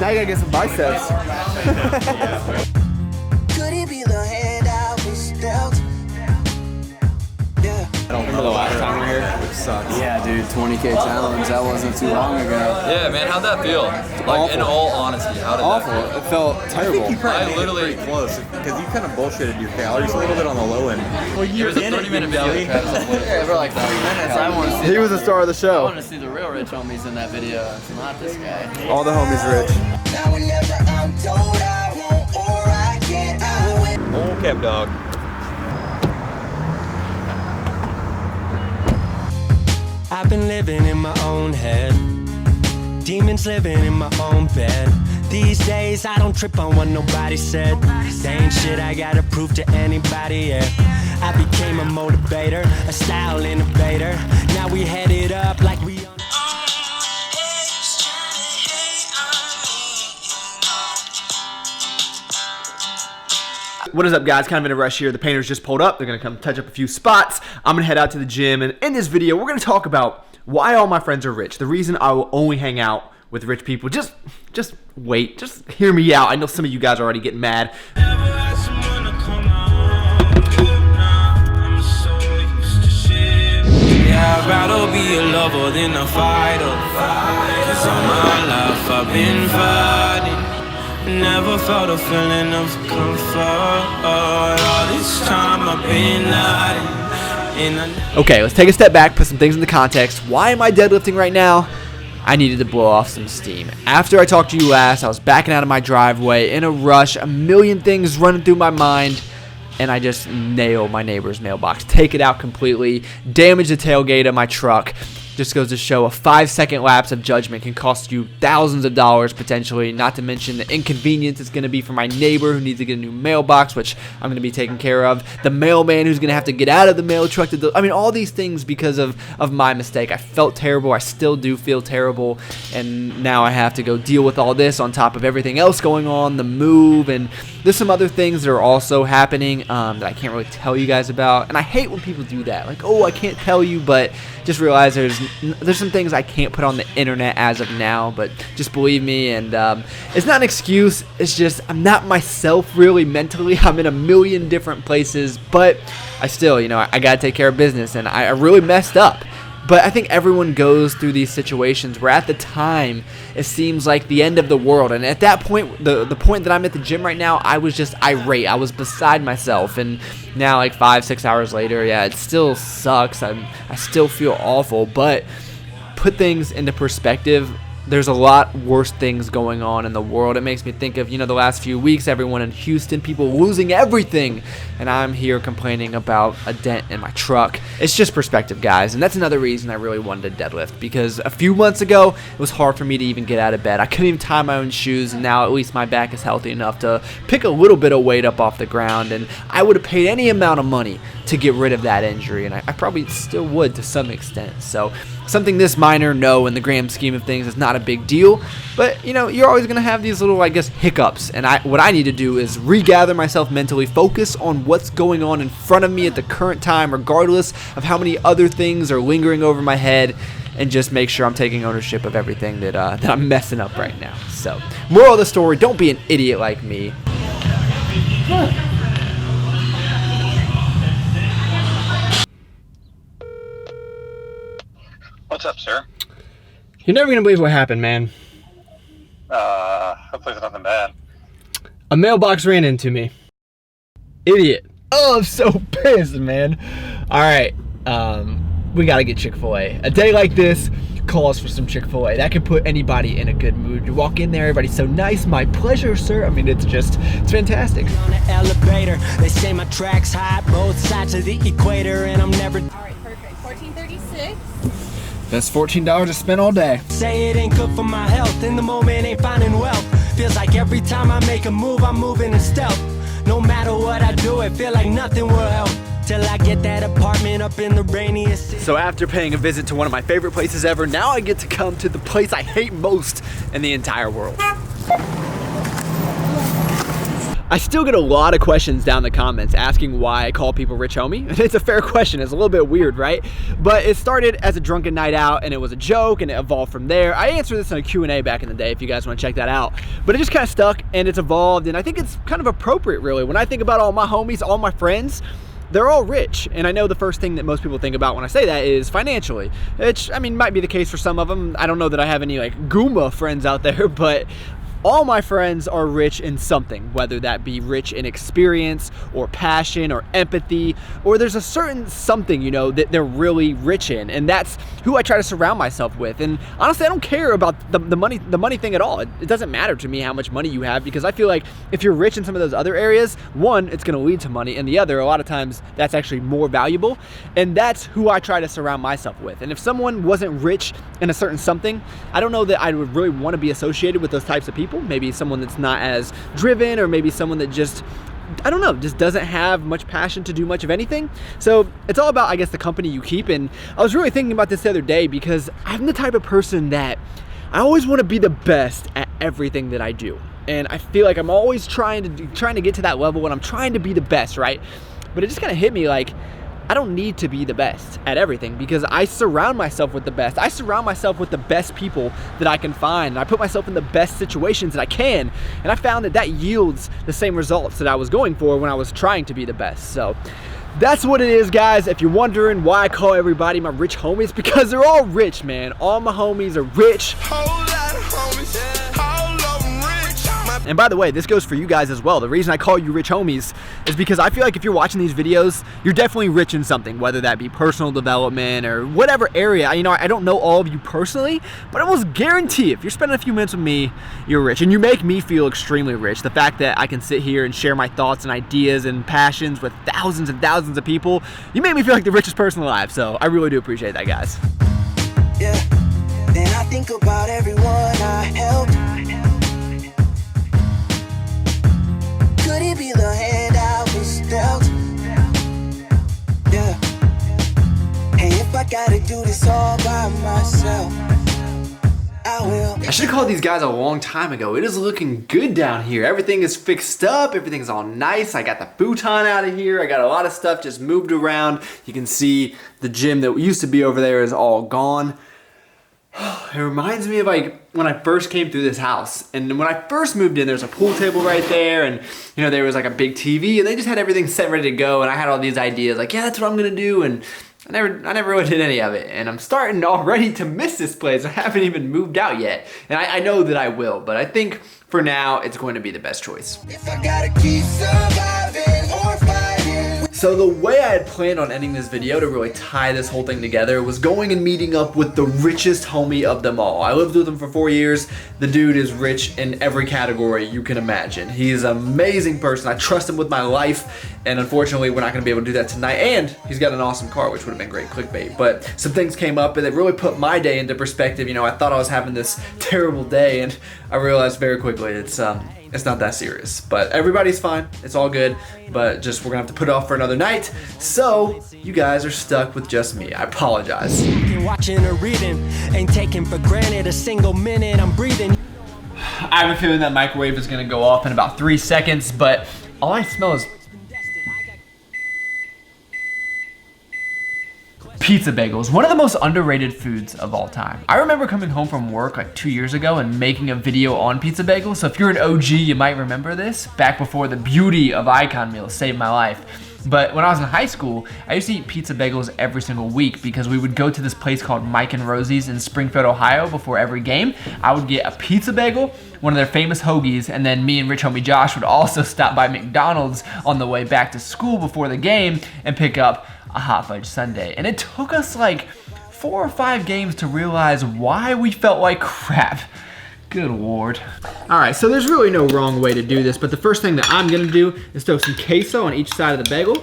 Now you gotta get some biceps. Could it be the hand I was dealt? Yeah. I don't remember the last time we were here, which sucks. Yeah, dude, 20K challenge. That wasn't too long ago. Yeah, man, how'd that feel? Like, in all honesty, how did Awful. that It felt I terrible. think you probably I made literally- it pretty close because you kind of bullshitted your calories a little bit on the low end. Well, feel? It was a 30-minute video. Yeah, for like 30 minutes. I want to see. He was the star of the I show. want to see the real rich homies in that video. It's not this guy. All the homies rich. Now whenever I'm told I won't or I can't, I will. Old Cap Dog. I've been living in my own head. Demons living in my own bed. These days I don't trip on what nobody said. They ain't shit I gotta prove to anybody, yeah. I became a motivator, a style innovator. Now we headed up like we on. What is up, guys? Kind of in a rush here. The painters just pulled up. They're going to come touch up a few spots. I'm going to head out to the gym. And in this video, we're going to talk about why all my friends are rich. The reason I will only hang out with rich people. Just wait. Just hear me out. I know some of you guys are already getting mad. Yeah, I'd rather be a lover than a fighter. Cause all my life I've been fighting. Never felt a feeling of comfort. All this time I've been lying. Okay, let's take a step back, put some things into context. Why am I deadlifting right now? I needed to blow off some steam. After I talked to you last, I was backing out of my driveway in a rush, a million things running through my mind, and I just nailed my neighbor's mailbox. Take it out completely, damage the tailgate of my truck. Just goes to show a 5-second lapse of judgment can cost you thousands of dollars potentially, not to mention the inconvenience it's going to be for my neighbor who needs to get a new mailbox, which I'm going to be taking care of, the mailman who's going to have to get out of the mail truck I mean, all these things because of my mistake. I felt terrible. I still do feel terrible, and now I have to go deal with all this on top of everything else going on, the move, and there's some other things that are also happening that I can't really tell you guys about, and I hate when people do that, like, oh, I can't tell you, but just realize there's some things I can't put on the internet as of now, but just believe me, and it's not an excuse, it's just I'm not myself really mentally. I'm in a million different places, but I still, you know, I gotta take care of business, and I really messed up. But I think everyone goes through these situations where at the time it seems like the end of the world. And at that point, the point that I'm at the gym right now, I was just irate. I was beside myself. And now, like 5-6 hours later, yeah, it still sucks. I still feel awful. But put things into perspective, there's a lot worse things going on in the world. It makes me think of, you know, the last few weeks, everyone in Houston, people losing everything, and I'm here complaining about a dent in my truck. It's just perspective, guys, and that's another reason I really wanted to deadlift, because a few months ago, it was hard for me to even get out of bed. I couldn't even tie my own shoes, and now at least my back is healthy enough to pick a little bit of weight up off the ground, and I would have paid any amount of money to get rid of that injury, and I probably still would to some extent. So something this minor, no, in the grand scheme of things, is not a big deal, but you know, you're always going to have these little, I guess, hiccups, and what I need to do is regather myself mentally, focus on what's going on in front of me at the current time, regardless of how many other things are lingering over my head, and just make sure I'm taking ownership of everything that I'm messing up right now. So, moral of the story, don't be an idiot like me. What's up, sir? You're never going to believe what happened, man. Hopefully it's nothing bad. A mailbox ran into me. Idiot. Oh, I'm so pissed, man. All right, we got to get Chick-fil-A. A day like this calls for some Chick-fil-A. That can put anybody in a good mood. You walk in there, everybody's so nice. My pleasure, sir. I mean, it's fantastic. On the elevator, they say my track's hot, both sides of the equator, and I'm never. All right, perfect. 1436. That's $14 to spend all day. Say it ain't good for my health, in the moment ain't finding wealth. Feels like every time I make a move, I'm moving in stealth. No matter what I do, it feel like nothing will help. Till I get that apartment up in the rainiest city. So after paying a visit to one of my favorite places ever, now I get to come to the place I hate most in the entire world. I still get a lot of questions down in the comments asking why I call people rich homie. And it's a fair question. It's a little bit weird, right? But it started as a drunken night out and it was a joke and it evolved from there. I answered this in a Q&A back in the day if you guys want to check that out. But it just kind of stuck and it's evolved, and I think it's kind of appropriate really. When I think about all my homies, all my friends, they're all rich. And I know the first thing that most people think about when I say that is financially, which, I mean, might be the case for some of them. I don't know that I have any like Goomba friends out there, but all my friends are rich in something, whether that be rich in experience or passion or empathy, or there's a certain something, you know, that they're really rich in, and that's who I try to surround myself with. And honestly, I don't care about the money thing at all. It doesn't matter to me how much money you have, because I feel like if you're rich in some of those other areas, one, it's going to lead to money, and the other, a lot of times, that's actually more valuable, and that's who I try to surround myself with. And if someone wasn't rich in a certain something, I don't know that I would really want to be associated with those types of people. Maybe someone that's not as driven, or maybe someone that just, I don't know, just doesn't have much passion to do much of anything. So it's all about, I guess, the company you keep. And I was really thinking about this the other day, because I'm the type of person that I always want to be the best at everything that I do. And I feel like I'm always trying to get to that level when I'm trying to be the best, right? But it just kind of hit me like, I don't need to be the best at everything, because I surround myself with the best. I surround myself with the best people that I can find, and I put myself in the best situations that I can, and I found that that yields the same results that I was going for when I was trying to be the best. So that's what it is, guys. If you're wondering why I call everybody my rich homies, because they're all rich, man. All my homies are rich. And by the way, this goes for you guys as well. The reason I call you rich homies is because I feel like if you're watching these videos, you're definitely rich in something, whether that be personal development or whatever area. You know, I don't know all of you personally, but I almost guarantee if you're spending a few minutes with me, you're rich. And you make me feel extremely rich. The fact that I can sit here and share my thoughts and ideas and passions with thousands and thousands of people, you make me feel like the richest person alive. So I really do appreciate that, guys. Yeah. Then I think about everyone I helped. Could it be the hand I was dealt? Yeah. Hey, if I gotta do this all by myself, I will. I should have called these guys a long time ago. It is looking good down here. Everything is fixed up. Everything's all nice. I got the futon out of here. I got a lot of stuff just moved around. You can see the gym that used to be over there is all gone. It reminds me of like when I first came through this house, and when I first moved in, there's a pool table right there, and you know, there was like a big TV, and they just had everything set ready to go, and I had all these ideas like, yeah, that's what I'm gonna do, and I never really did any of it, and I'm starting already to miss this place. I haven't even moved out yet, and I know that I will, but I think for now it's going to be the best choice. If I gotta keep surviving or fighting. So the way I had planned on ending this video to really tie this whole thing together was going and meeting up with the richest homie of them all. I lived with him for 4 years. The dude is rich in every category you can imagine. He is an amazing person. I trust him with my life, and unfortunately we're not going to be able to do that tonight. And he's got an awesome car, which would have been great clickbait. But some things came up and it really put my day into perspective. You know, I thought I was having this terrible day, and I realized very quickly it's not that serious. But everybody's fine. It's all good. But just we're gonna have to put it off for another night. So you guys are stuck with just me. I apologize. Watching or reading, ain't taking for granted a single minute I'm breathing. I have a feeling that microwave is gonna go off in about 3 seconds, but all I smell is pizza bagels, one of the most underrated foods of all time. I remember coming home from work like 2 years ago and making a video on pizza bagels. So if you're an OG, you might remember this, back before the beauty of Icon meals saved my life. But when I was in high school, I used to eat pizza bagels every single week because we would go to this place called Mike and Rosie's in Springfield, Ohio before every game. I would get a pizza bagel, one of their famous hoagies, and then me and rich homie Josh would also stop by McDonald's on the way back to school before the game and pick up a hot fudge sundae. And it took us like 4 or 5 games to realize why we felt like crap. Good Lord. All right, so there's really no wrong way to do this, but the first thing that I'm gonna do is throw some queso on each side of the bagel.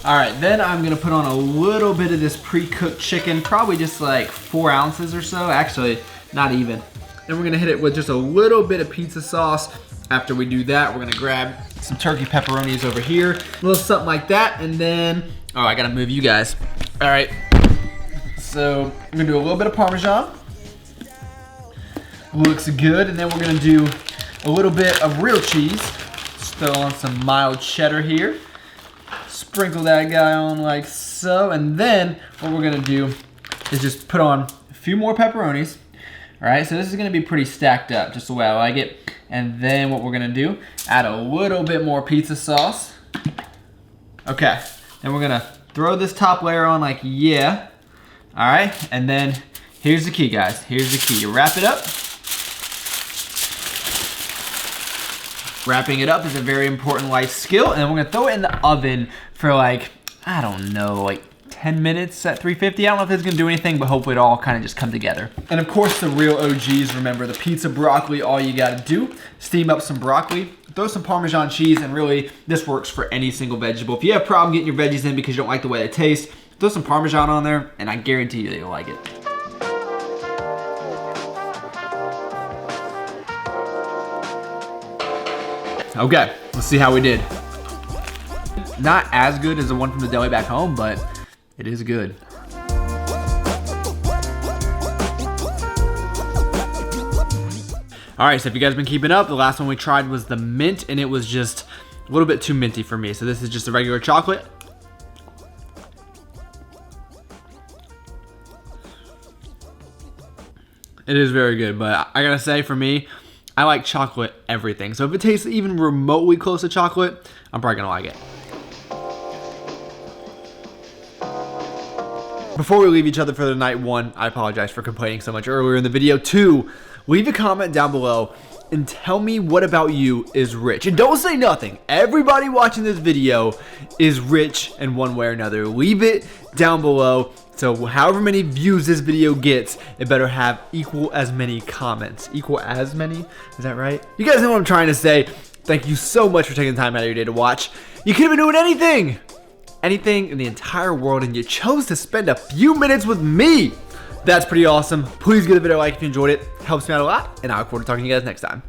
All right, then I'm gonna put on a little bit of this pre-cooked chicken, probably just like 4 ounces or so. Actually, not even. Then we're gonna hit it with just a little bit of pizza sauce. After we do that, we're gonna grab some turkey pepperonis over here, a little something like that, and then, oh, I gotta move you guys. All right, so I'm gonna do a little bit of Parmesan. Looks good, and then we're gonna do a little bit of real cheese. Just throw on some mild cheddar here. Sprinkle that guy on like so. And then what we're gonna do is just put on a few more pepperonis. All right, so this is gonna be pretty stacked up, just the way I like it. And then what we're gonna do, add a little bit more pizza sauce. Okay, then we're gonna throw this top layer on like yeah. All right, and then here's the key, guys. Here's the key. You wrap it up. Wrapping it up is a very important life skill, and then we're gonna throw it in the oven for like, I don't know, like 10 minutes at 350. I don't know if it's gonna do anything, but hopefully it all kind of just come together. And of course, the real OGs, remember the pizza broccoli, all you gotta do, steam up some broccoli, throw some Parmesan cheese, and really, this works for any single vegetable. If you have a problem getting your veggies in because you don't like the way they taste, throw some Parmesan on there, and I guarantee you that you'll like it. Okay, let's see how we did. Not as good as the one from the deli back home, but it is good. All right, so if you guys have been keeping up, the last one we tried was the mint, and it was just a little bit too minty for me. So this is just a regular chocolate. It is very good, but I gotta say, for me, I like chocolate everything. So if it tastes even remotely close to chocolate, I'm probably gonna like it. Before we leave each other for the night, 1, I apologize for complaining so much earlier in the video. 2, leave a comment down below and tell me what about you is rich. And don't say nothing. Everybody watching this video is rich in one way or another. Leave it down below. So however many views this video gets, it better have equal as many comments. Equal as many? Is that right? You guys know what I'm trying to say. Thank you so much for taking the time out of your day to watch. You could have been doing anything in the entire world, and you chose to spend a few minutes with me. That's pretty awesome. Please give the video a like if you enjoyed it. Helps me out a lot, and I look forward to talking to you guys next time.